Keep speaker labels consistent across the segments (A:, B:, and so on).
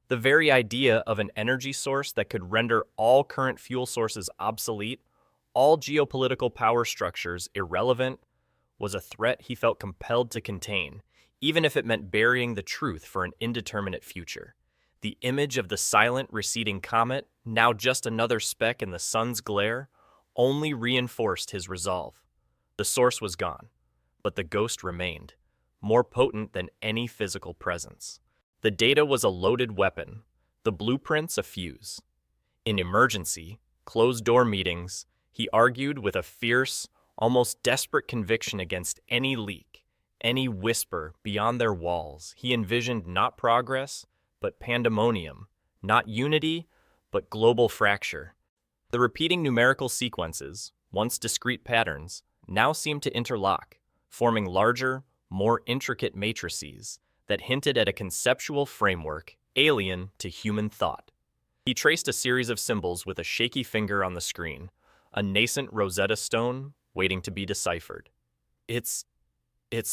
A: The very idea of an energy source that could render all current fuel sources obsolete, all geopolitical power structures irrelevant, was a threat he felt compelled to contain, even if it meant burying the truth for an indeterminate future. The image of the silent, receding comet, now just another speck in the sun's glare, only reinforced his resolve. The source was gone, but the ghost remained, more potent than any physical presence. The data was a loaded weapon, the blueprints a fuse. In emergency, closed-door meetings, he argued with a fierce, almost desperate conviction against any leak, any whisper beyond their walls. He envisioned not progress, but pandemonium, not unity, but global fracture. The repeating numerical sequences, once discrete patterns, now seemed to interlock, forming larger, more intricate matrices that hinted at a conceptual framework alien to human thought. He traced a series of symbols with a shaky finger on the screen, a nascent Rosetta Stone waiting to be deciphered. It's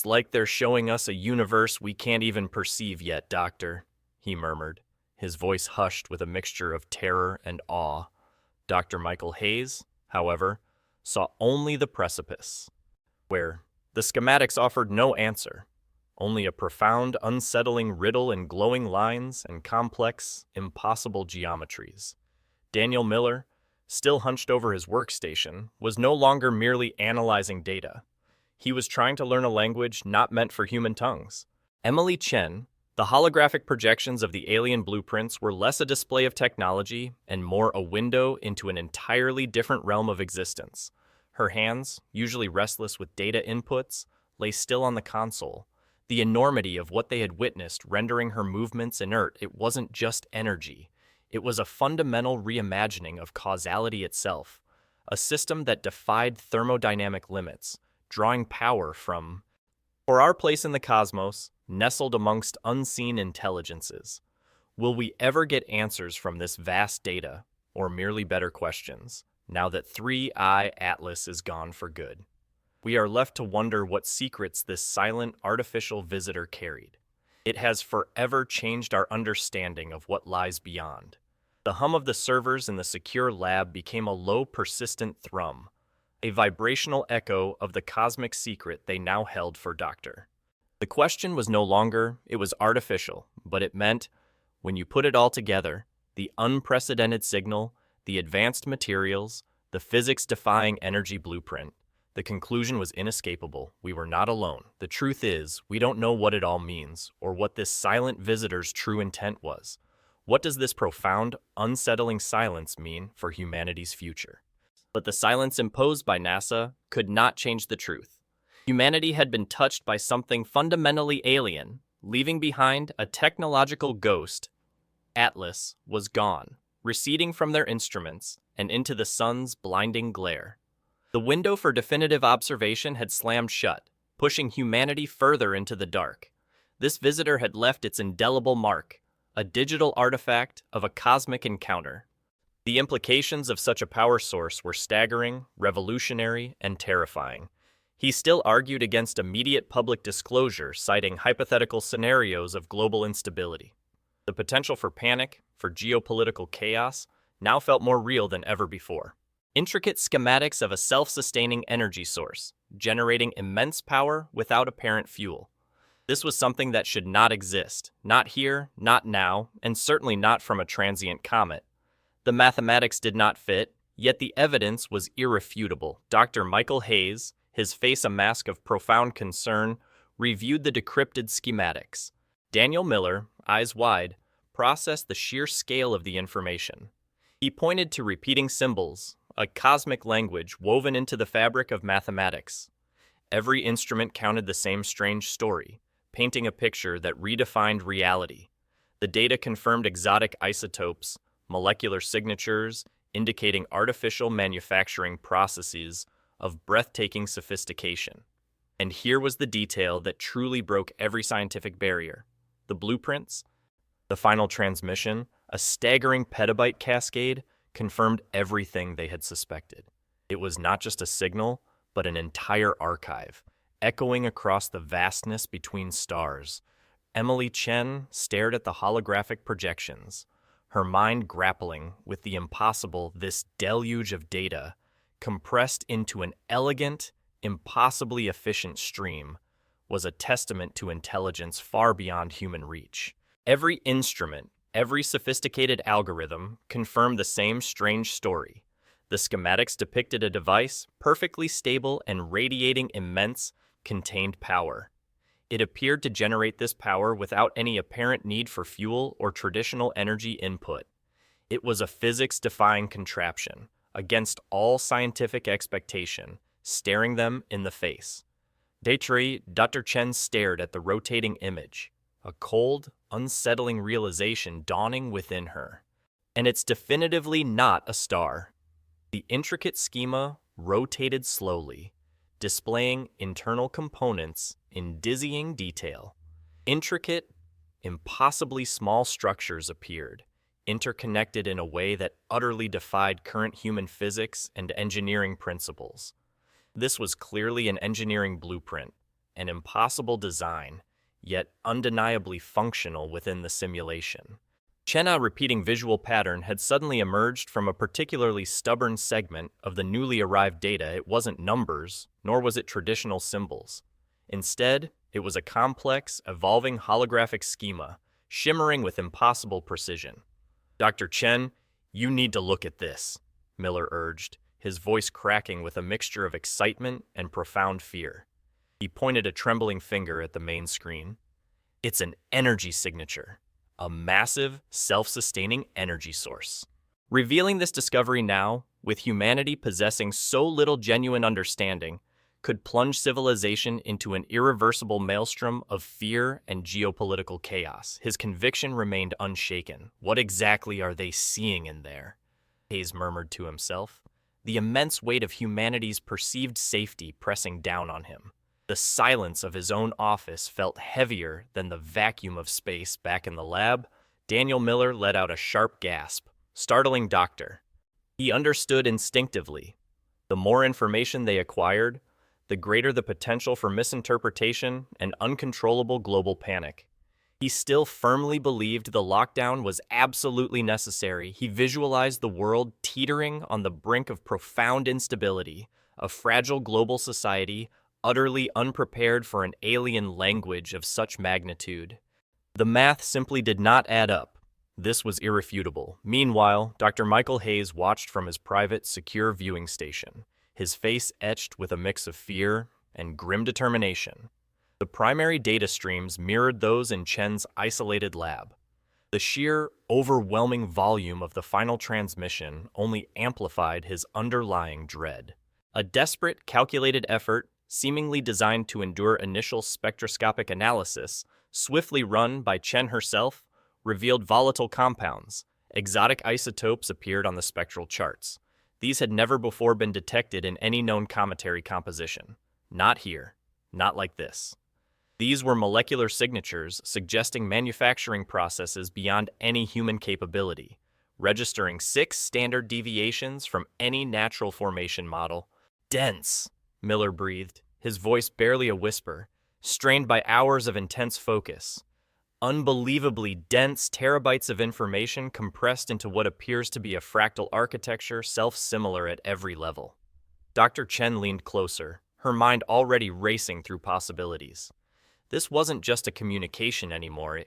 A: like they're showing us a universe we can't even perceive yet, Doctor, he murmured, his voice hushed with a mixture of terror and awe. Dr. Michael Hayes, however, saw only the precipice, where the schematics offered no answer, only a profound, unsettling riddle in glowing lines and complex, impossible geometries. Daniel Miller, still hunched over his workstation, was no longer merely analyzing data. He was trying to learn a language not meant for human tongues. Emily Chen, the holographic projections of the alien blueprints were less a display of technology and more a window into an entirely different realm of existence. Her hands, usually restless with data inputs, lay still on the console, the enormity of what they had witnessed rendering her movements inert. It wasn't just energy. It was a fundamental reimagining of causality itself, a system that defied thermodynamic limits, drawing power from, for our place in the cosmos, nestled amongst unseen intelligences. Will we ever get answers from this vast data, or merely better questions, now that 3IATLAS is gone for good? We are left to wonder what secrets this silent, artificial visitor carried. It has forever changed our understanding of what lies beyond. The hum of the servers in the secure lab became a low, persistent thrum, a vibrational echo of the cosmic secret they now held for Dr. The question was no longer, it was artificial, but it meant, when you put it all together, the unprecedented signal, the advanced materials, the physics-defying energy blueprint, the conclusion was inescapable. We were not alone. The truth is, we don't know what it all means, or what this silent visitor's true intent was. What does this profound, unsettling silence mean for humanity's future? But the silence imposed by NASA could not change the truth. Humanity had been touched by something fundamentally alien, leaving behind a technological ghost. Atlas was gone, receding from their instruments and into the sun's blinding glare. The window for definitive observation had slammed shut, pushing humanity further into the dark. This visitor had left its indelible mark, a digital artifact of a cosmic encounter. The implications of such a power source were staggering, revolutionary, and terrifying. He still argued against immediate public disclosure, citing hypothetical scenarios of global instability. The potential for panic, for geopolitical chaos, now felt more real than ever before. Intricate schematics of a self-sustaining energy source, generating immense power without apparent fuel. This was something that should not exist, not here, not now, and certainly not from a transient comet. The mathematics did not fit, yet the evidence was irrefutable. Dr. Michael Hayes, his face a mask of profound concern, reviewed the decrypted schematics. Daniel Miller, eyes wide, processed the sheer scale of the information. He pointed to repeating symbols, a cosmic language woven into the fabric of mathematics. Every instrument counted the same strange story, painting a picture that redefined reality. The data confirmed exotic isotopes, molecular signatures, indicating artificial manufacturing processes of breathtaking sophistication. And here was the detail that truly broke every scientific barrier. The blueprints, the final transmission, a staggering petabyte cascade, confirmed everything they had suspected. It was not just a signal, but an entire archive, echoing across the vastness between stars, Emily Chen stared at the holographic projections, her mind grappling with the impossible. This deluge of data, compressed into an elegant, impossibly efficient stream, was a testament to intelligence far beyond human reach. Every instrument, every sophisticated algorithm confirmed the same strange story. The schematics depicted a device perfectly stable and radiating immense, contained power. It appeared to generate this power without any apparent need for fuel or traditional energy input. It was a physics-defying contraption, against all scientific expectation, staring them in the face. Dr. Chen stared at the rotating image, a cold, unsettling realization dawning within her. And it's definitively not a star. The intricate schema rotated slowly, displaying internal components in dizzying detail. Intricate, impossibly small structures appeared, interconnected in a way that utterly defied current human physics and engineering principles. This was clearly an engineering blueprint, an impossible design, yet undeniably functional within the simulation. Chen's repeating visual pattern had suddenly emerged from a particularly stubborn segment of the newly arrived data. It wasn't numbers, nor was it traditional symbols. Instead, it was a complex, evolving holographic schema, shimmering with impossible precision. Dr. Chen, you need to look at this, Miller urged, his voice cracking with a mixture of excitement and profound fear. He pointed a trembling finger at the main screen. It's an energy signature. A massive, self-sustaining energy source. Revealing this discovery now, with humanity possessing so little genuine understanding, could plunge civilization into an irreversible maelstrom of fear and geopolitical chaos. His conviction remained unshaken. What exactly are they seeing in there? Hayes murmured to himself, the immense weight of humanity's perceived safety pressing down on him. The silence of his own office felt heavier than the vacuum of space back in the lab. Daniel Miller let out a sharp gasp, startling Doctor. He understood instinctively. The more information they acquired, the greater the potential for misinterpretation and uncontrollable global panic. He still firmly believed the lockdown was absolutely necessary. He visualized the world teetering on the brink of profound instability, a fragile global society utterly unprepared for an alien language of such magnitude. The math simply did not add up. This was irrefutable. Meanwhile, Dr. Michael Hayes watched from his private, secure viewing station, his face etched with a mix of fear and grim determination. The primary data streams mirrored those in Chen's isolated lab. The sheer, overwhelming volume of the final transmission only amplified his underlying dread. A desperate, calculated effort, seemingly designed to endure initial spectroscopic analysis, swiftly run by Chen herself, revealed volatile compounds. Exotic isotopes appeared on the spectral charts. These had never before been detected in any known cometary composition. Not here. Not like this. These were molecular signatures suggesting manufacturing processes beyond any human capability, registering 6 standard deviations from any natural formation model. Dense, Miller breathed, his voice barely a whisper, strained by hours of intense focus. Unbelievably dense terabytes of information compressed into what appears to be a fractal architecture self-similar at every level. Dr. Chen leaned closer, her mind already racing through possibilities. This wasn't just a communication anymore,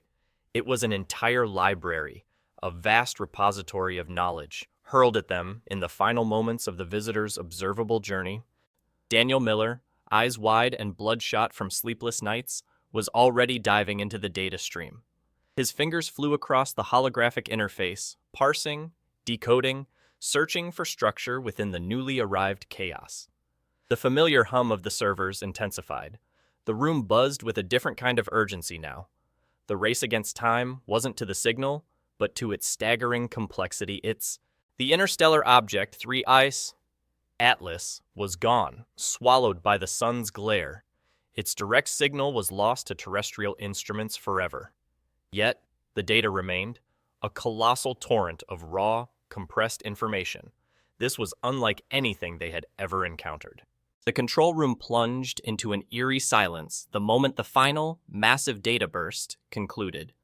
A: it was an entire library, a vast repository of knowledge, hurled at them in the final moments of the visitor's observable journey. Daniel Miller, eyes wide and bloodshot from sleepless nights, was already diving into the data stream. His fingers flew across the holographic interface, parsing, decoding, searching for structure within the newly arrived chaos. The familiar hum of the servers intensified. The room buzzed with a different kind of urgency now. The race against time wasn't to the signal, but to its staggering complexity. The interstellar object 3IATLAS was gone, swallowed by the sun's glare. Its direct signal was lost to terrestrial instruments forever. Yet, the data remained, a colossal torrent of raw, compressed information. This was unlike anything they had ever encountered. The control room plunged into an eerie silence the moment the final, massive data burst concluded.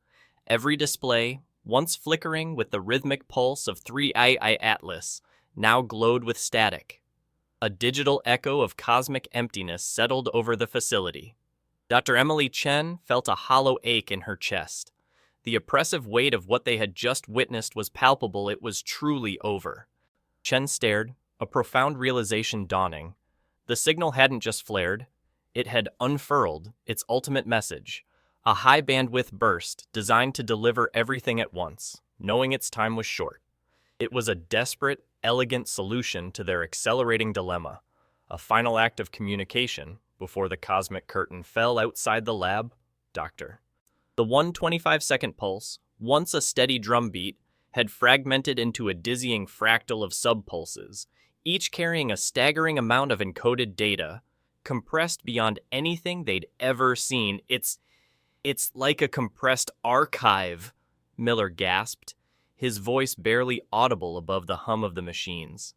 A: Every display, once flickering with the rhythmic pulse of 3IATLAS, now glowed with static. A digital echo of cosmic emptiness settled over the facility. Dr. Emily Chen felt a hollow ache in her chest. The oppressive weight of what they had just witnessed was palpable. It was truly over. Chen stared, a profound realization dawning. The signal hadn't just flared. It had unfurled its ultimate message, a high-bandwidth burst designed to deliver everything at once, knowing its time was short. It was a desperate, elegant solution to their accelerating dilemma, a final act of communication before the cosmic curtain fell outside the lab. Doctor. The 125-second pulse, once a steady drumbeat, had fragmented into a dizzying fractal of subpulses, each carrying a staggering amount of encoded data, compressed beyond anything they'd ever seen. It's like a compressed archive, Miller gasped, his voice barely audible above the hum of the machines.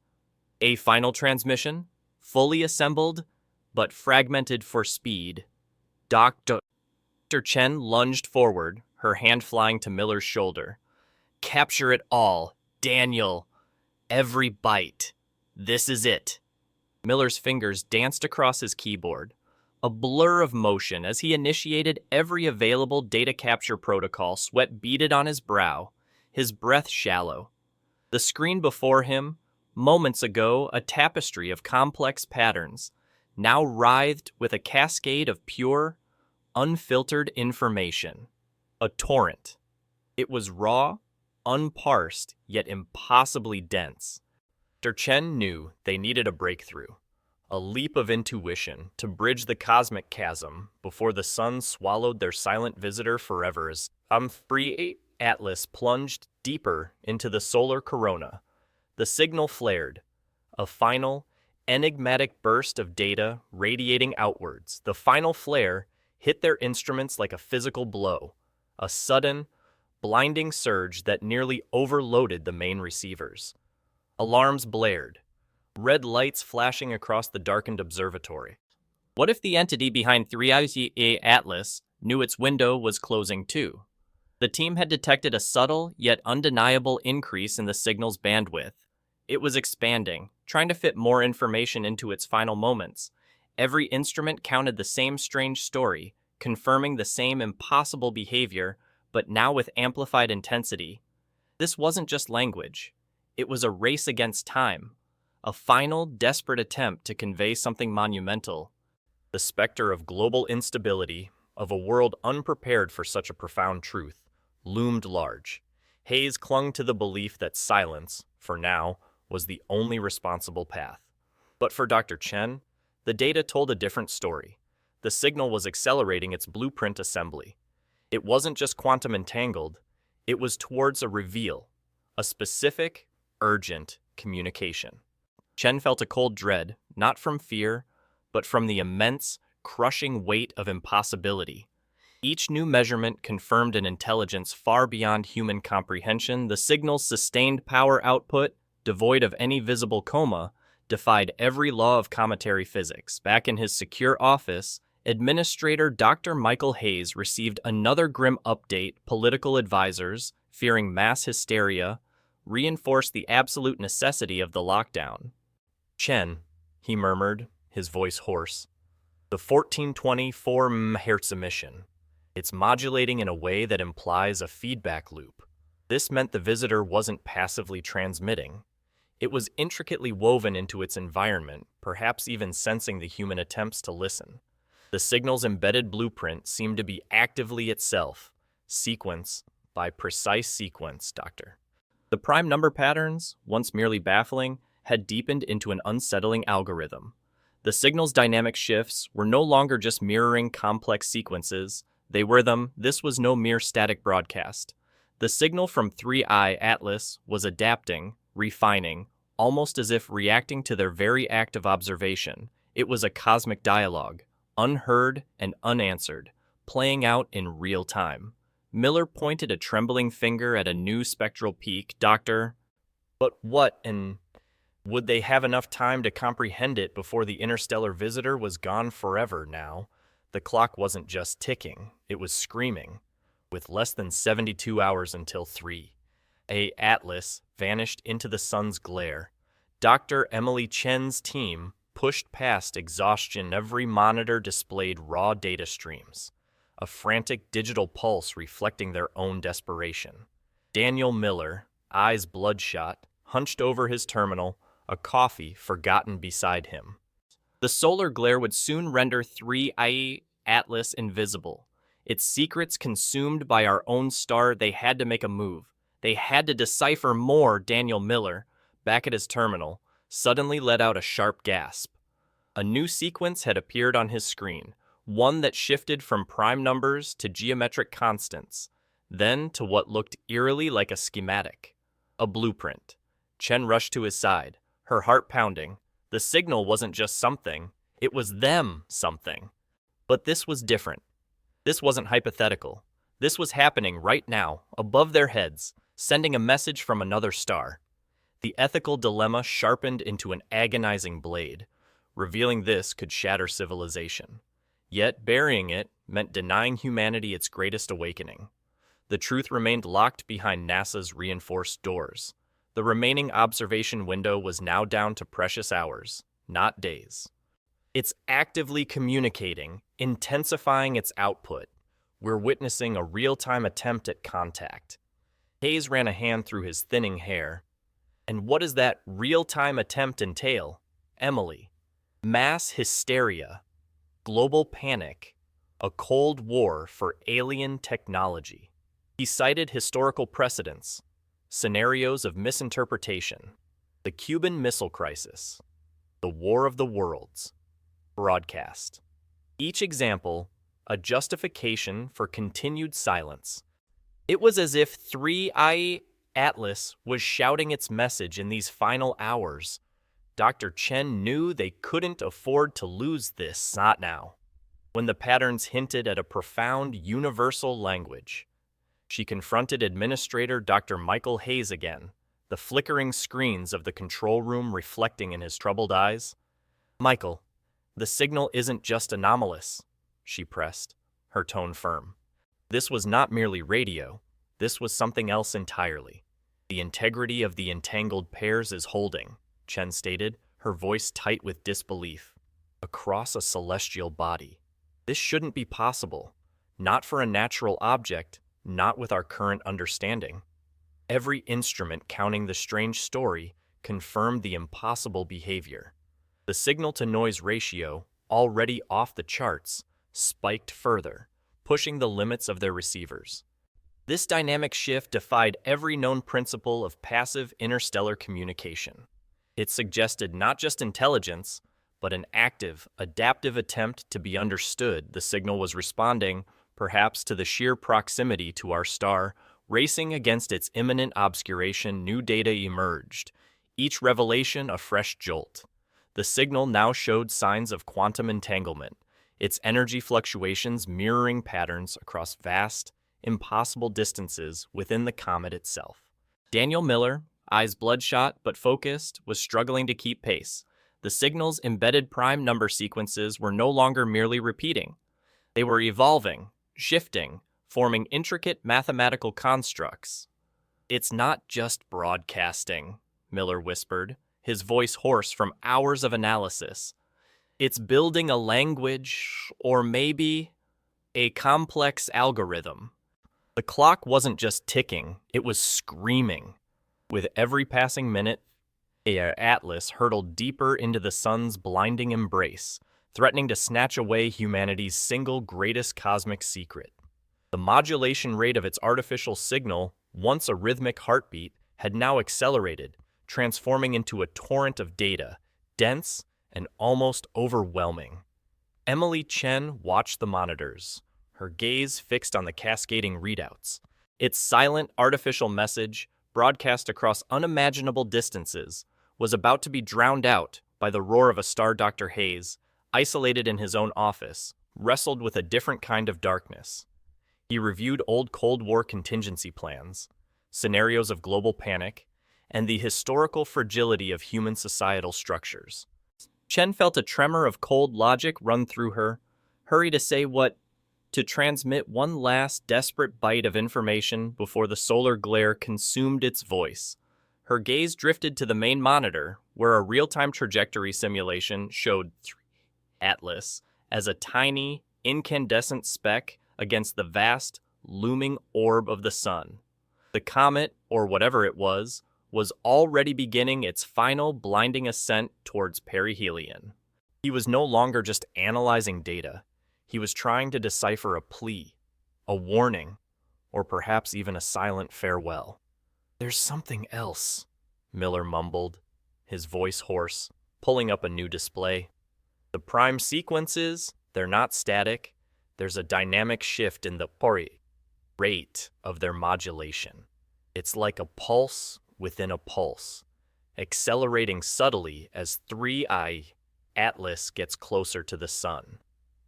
A: A final transmission, fully assembled, but fragmented for speed. Dr. Chen lunged forward, her hand flying to Miller's shoulder. Capture it all, Daniel. Every byte. This is it. Miller's fingers danced across his keyboard, a blur of motion as he initiated every available data capture protocol. Sweat beaded on his brow, his breath shallow. The screen before him, moments ago a tapestry of complex patterns, now writhed with a cascade of pure, unfiltered information. A torrent. It was raw, unparsed, yet impossibly dense. Dr. Chen knew they needed a breakthrough, a leap of intuition to bridge the cosmic chasm before the sun swallowed their silent visitor forever as 3IATLAS plunged deeper into the solar corona. The signal flared, a final, enigmatic burst of data radiating outwards. The final flare hit their instruments like a physical blow, a sudden, blinding surge that nearly overloaded the main receivers. Alarms blared, red lights flashing across the darkened observatory. What if the entity behind 3IATLAS knew its window was closing too? The team had detected a subtle yet undeniable increase in the signal's bandwidth. It was expanding, trying to fit more information into its final moments. Every instrument counted the same strange story, confirming the same impossible behavior, but now with amplified intensity. This wasn't just language. It was a race against time, a final, desperate attempt to convey something monumental. The specter of global instability, of a world unprepared for such a profound truth, loomed large. Hayes clung to the belief that silence, for now, was the only responsible path. But for Dr. Chen, the data told a different story. The signal was accelerating its blueprint assembly. It wasn't just quantum entangled, it was towards a reveal, a specific, urgent communication. Chen felt a cold dread, not from fear, but from the immense, crushing weight of impossibility. Each new measurement confirmed an intelligence far beyond human comprehension. The signal's sustained power output, devoid of any visible coma, defied every law of cometary physics. Back in his secure office, Administrator Dr. Michael Hayes received another grim update. Political advisors, fearing mass hysteria, reinforced the absolute necessity of the lockdown. Chen, he murmured, his voice hoarse. The 1424 MHz emission. It's modulating in a way that implies a feedback loop. This meant the visitor wasn't passively transmitting. It was intricately woven into its environment, perhaps even sensing the human attempts to listen. The signal's embedded blueprint seemed to be actively itself, sequence by precise sequence, Doctor. The prime number patterns, once merely baffling, had deepened into an unsettling algorithm. The signal's dynamic shifts were no longer just mirroring complex sequences, they were them. This was no mere static broadcast. The signal from 3IATLAS was adapting, refining, almost as if reacting to their very act of observation. It was a cosmic dialogue, unheard and unanswered, playing out in real time. Miller pointed a trembling finger at a new spectral peak. Doctor, but what and Would they have enough time to comprehend it before the interstellar visitor was gone forever now? The clock wasn't just ticking, it was screaming. With less than 72 hours until 3IATLAS vanished into the sun's glare, Dr. Emily Chen's team pushed past exhaustion. Every monitor displayed raw data streams, a frantic digital pulse reflecting their own desperation. Daniel Miller, eyes bloodshot, hunched over his terminal, a coffee forgotten beside him. The solar glare would soon render 3IATLAS invisible. Its secrets consumed by our own star. They had to make a move. They had to decipher more. Daniel Miller, back at his terminal, suddenly let out a sharp gasp. A new sequence had appeared on his screen, one that shifted from prime numbers to geometric constants, then to what looked eerily like a schematic, a blueprint. Chen rushed to his side, her heart pounding. The signal wasn't just something, it was them something. But this was different. This wasn't hypothetical. This was happening right now, above their heads, sending a message from another star. The ethical dilemma sharpened into an agonizing blade. Revealing this could shatter civilization. Yet burying it meant denying humanity its greatest awakening. The truth remained locked behind NASA's reinforced doors. The remaining observation window was now down to precious hours, not days. It's actively communicating, intensifying its output. We're witnessing a real-time attempt at contact. Hayes ran a hand through his thinning hair. And what does that real-time attempt entail? Emily. Mass hysteria. Global panic. A Cold War for alien technology. He cited historical precedents, scenarios of misinterpretation, the Cuban Missile Crisis, the War of the Worlds, broadcast. Each example, a justification for continued silence. It was as if 3IATLAS was shouting its message in these final hours. Dr. Chen knew they couldn't afford to lose this, not now. When the patterns hinted at a profound universal language, she confronted Administrator Dr. Michael Hayes again, the flickering screens of the control room reflecting in his troubled eyes. Michael, the signal isn't just anomalous, she pressed, her tone firm. This was not merely radio. This was something else entirely. The integrity of the entangled pairs is holding, Chen stated, her voice tight with disbelief. Across a celestial body. This shouldn't be possible. Not for a natural object, not with our current understanding. Every instrument counting the strange story confirmed the impossible behavior. The signal-to-noise ratio, already off the charts, spiked further, pushing the limits of their receivers. This dynamic shift defied every known principle of passive interstellar communication. It suggested not just intelligence, but an active, adaptive attempt to be understood. The signal was responding, perhaps to the sheer proximity to our star, racing against its imminent obscuration. New data emerged, each revelation a fresh jolt. The signal now showed signs of quantum entanglement, its energy fluctuations mirroring patterns across vast, impossible distances within the comet itself. Daniel Miller, eyes bloodshot but focused, was struggling to keep pace. The signal's embedded prime number sequences were no longer merely repeating. They were evolving, shifting, forming intricate mathematical constructs. It's not just broadcasting, Miller whispered, his voice hoarse from hours of analysis. It's building a language, or maybe a complex algorithm. The clock wasn't just ticking, it was screaming. With every passing minute, Atlas hurtled deeper into the sun's blinding embrace, threatening to snatch away humanity's single greatest cosmic secret. The modulation rate of its artificial signal, once a rhythmic heartbeat, had now accelerated, transforming into a torrent of data, dense and almost overwhelming. Emily Chen watched the monitors, her gaze fixed on the cascading readouts. Its silent, artificial message, broadcast across unimaginable distances, was about to be drowned out by the roar of a star. Dr. Hayes, isolated in his own office, wrestled with a different kind of darkness. He reviewed old Cold War contingency plans, scenarios of global panic, and the historical fragility of human societal structures. Chen felt a tremor of cold logic run through her. Hurry to say what? To transmit one last desperate bite of information before the solar glare consumed its voice. Her gaze drifted to the main monitor, where a real-time trajectory simulation showed 3IATLAS as a tiny, incandescent speck against the vast, looming orb of the sun. The comet, or whatever it was already beginning its final blinding ascent towards perihelion. He was no longer just analyzing data. He was trying to decipher a plea, a warning, or perhaps even a silent farewell. "There's something else," Miller mumbled, his voice hoarse, pulling up a new display. "The prime sequences, they're not static. There's a dynamic shift in the rate of their modulation. It's like a pulse within a pulse, accelerating subtly as 3IATLAS gets closer to the sun."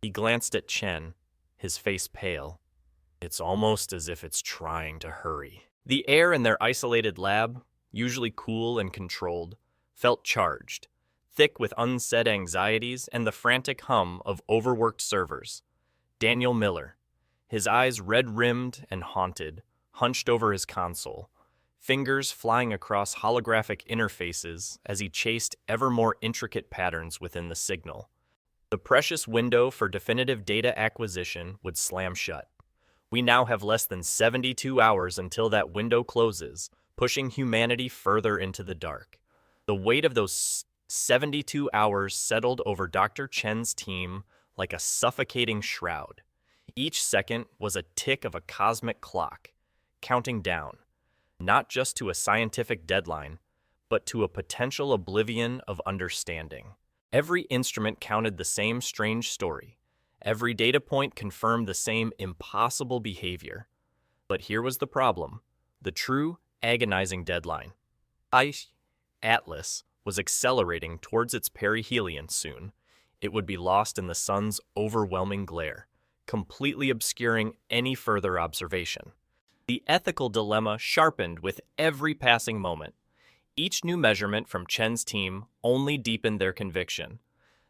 A: He glanced at Chen, his face pale. "It's almost as if it's trying to hurry." The air in their isolated lab, usually cool and controlled, felt charged, thick with unsaid anxieties and the frantic hum of overworked servers. Daniel Miller, his eyes red-rimmed and haunted, hunched over his console, fingers flying across holographic interfaces as he chased ever more intricate patterns within the signal. The precious window for definitive data acquisition would slam shut. We now have less than 72 hours until that window closes, pushing humanity further into the dark. The weight of those 72 hours settled over Dr. Chen's team like a suffocating shroud. Each second was a tick of a cosmic clock, counting down, not just to a scientific deadline, but to a potential oblivion of understanding. Every instrument counted the same strange story. Every data point confirmed the same impossible behavior. But here was the problem, the true, agonizing deadline. 3IATLAS was accelerating towards its perihelion soon. It would be lost in the sun's overwhelming glare, completely obscuring any further observation. The ethical dilemma sharpened with every passing moment. Each new measurement from Chen's team only deepened their conviction.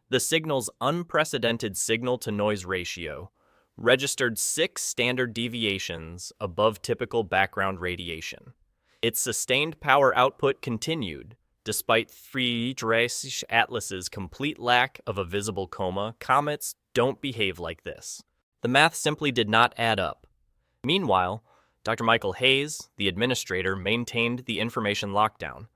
A: The signal's unprecedented signal-to-noise ratio registered 6 standard deviations above typical background radiation. Its sustained power output continued, despite 3IATLAS's complete lack of a visible coma. Comets don't behave like this. The math simply did not add up. Meanwhile, Dr. Michael Hayes, the administrator, maintained the information lockdown.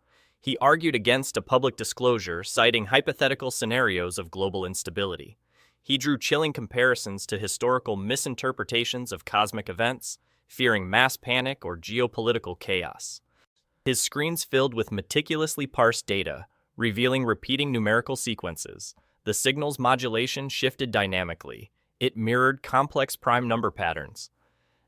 A: He argued against a public disclosure, citing hypothetical scenarios of global instability. He drew chilling comparisons to historical misinterpretations of cosmic events, fearing mass panic or geopolitical chaos. His screens filled with meticulously parsed data, revealing repeating numerical sequences. The signal's modulation shifted dynamically. It mirrored complex prime number patterns.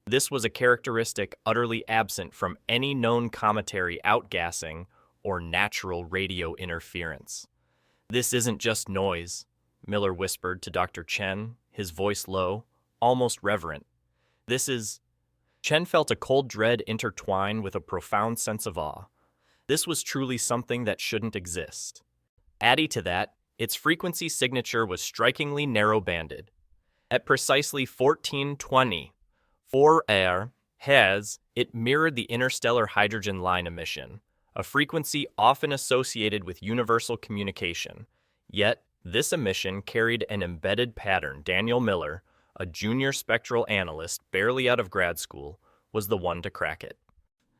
A: This was a characteristic utterly absent from any known cometary outgassing or natural radio interference. "This isn't just noise," Miller whispered to Dr. Chen, his voice low, almost reverent. "This is..." Chen felt a cold dread intertwine with a profound sense of awe. This was truly something that shouldn't exist. Adding to that, its frequency signature was strikingly narrow-banded. At precisely 1420, 4 Hz, it mirrored the interstellar hydrogen line emission, a frequency often associated with universal communication. Yet, this emission carried an embedded pattern. Daniel Miller, a junior spectral analyst barely out of grad school, was the one to crack it.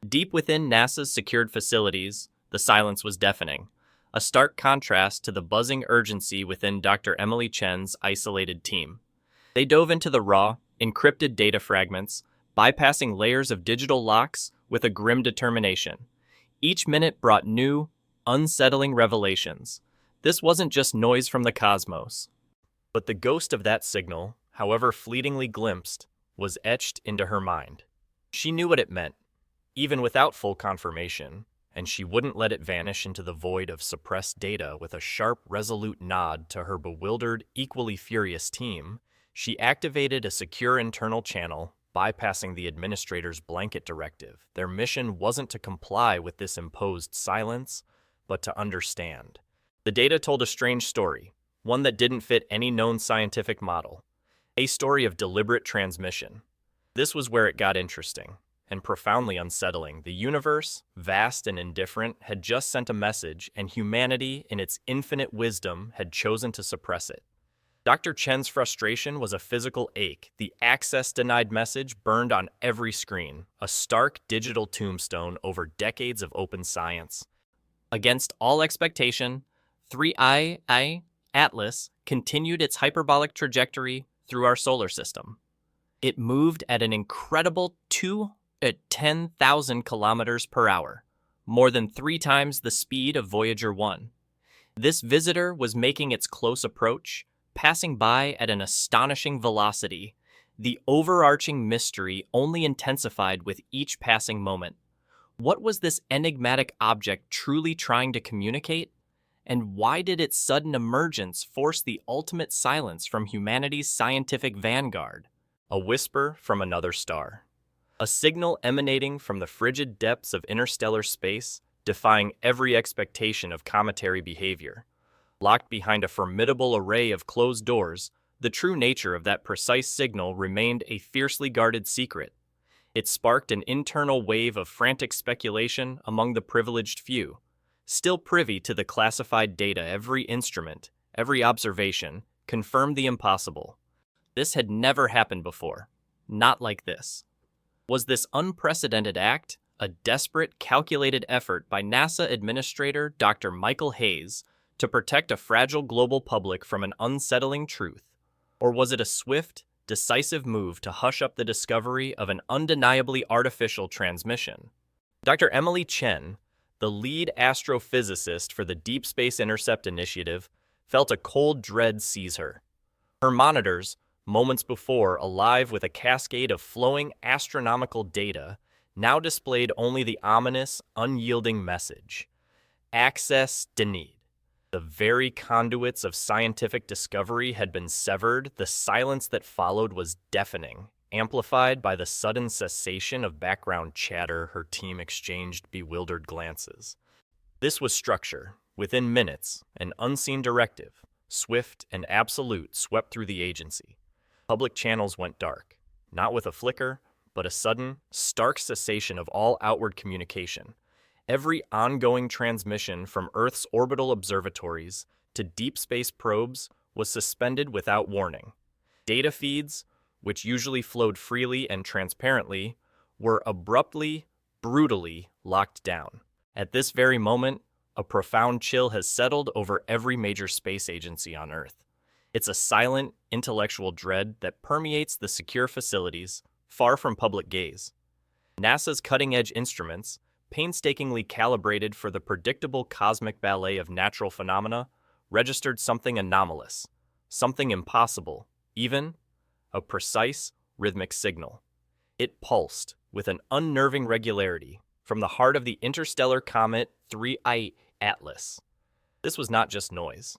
A: Deep within NASA's secured facilities, the silence was deafening, a stark contrast to the buzzing urgency within Dr. Emily Chen's isolated team. They dove into the raw, encrypted data fragments, bypassing layers of digital locks with a grim determination. Each minute brought new, unsettling revelations. This wasn't just noise from the cosmos. But the ghost of that signal, however fleetingly glimpsed, was etched into her mind. She knew what it meant, even without full confirmation, and she wouldn't let it vanish into the void of suppressed data. With a sharp, resolute nod to her bewildered, equally furious team, she activated a secure internal channel, bypassing the administrator's blanket directive. Their mission wasn't to comply with this imposed silence, but to understand. The data told a strange story, one that didn't fit any known scientific model. A story of deliberate transmission. This was where it got interesting and profoundly unsettling. The universe, vast and indifferent, had just sent a message, and humanity, in its infinite wisdom, had chosen to suppress it. Dr. Chen's frustration was a physical ache. The access-denied message burned on every screen, a stark digital tombstone over decades of open science. Against all expectation, 3IATLAS continued its hyperbolic trajectory through our solar system. It moved at an incredible 10,000 kilometers per hour, more than 3 times the speed of Voyager 1. This visitor was making its close approach, passing by at an astonishing velocity. The overarching mystery only intensified with each passing moment. What was this enigmatic object truly trying to communicate? And why did its sudden emergence force the ultimate silence from humanity's scientific vanguard? A whisper from another star. A signal emanating from the frigid depths of interstellar space, defying every expectation of cometary behavior. Locked behind a formidable array of closed doors, the true nature of that precise signal remained a fiercely guarded secret. It sparked an internal wave of frantic speculation among the privileged few. Still privy to the classified data, every instrument, every observation, confirmed the impossible. This had never happened before. Not like this. Was this unprecedented act a desperate, calculated effort by NASA Administrator Dr. Michael Hayes to protect a fragile global public from an unsettling truth? Or was it a swift, decisive move to hush up the discovery of an undeniably artificial transmission? Dr. Emily Chen, the lead astrophysicist for the Deep Space Intercept Initiative, felt a cold dread seize her. Her monitors, moments before alive with a cascade of flowing astronomical data, now displayed only the ominous, unyielding message: access denied. The very conduits of scientific discovery had been severed. The silence that followed was deafening, amplified by the sudden cessation of background chatter. Her team exchanged bewildered glances. This was structure. Within minutes, an unseen directive, swift and absolute, swept through the agency. Public channels went dark, not with a flicker, but a sudden, stark cessation of all outward communication. Every ongoing transmission from Earth's orbital observatories to deep space probes was suspended without warning. Data feeds, which usually flowed freely and transparently, were abruptly, brutally locked down. At this very moment, a profound chill has settled over every major space agency on Earth. It's a silent, intellectual dread that permeates the secure facilities, far from public gaze. NASA's cutting-edge instruments, painstakingly calibrated for the predictable cosmic ballet of natural phenomena, registered something anomalous, something impossible, even a precise, rhythmic signal. It pulsed with an unnerving regularity from the heart of the interstellar comet 3IATLAS. This was not just noise.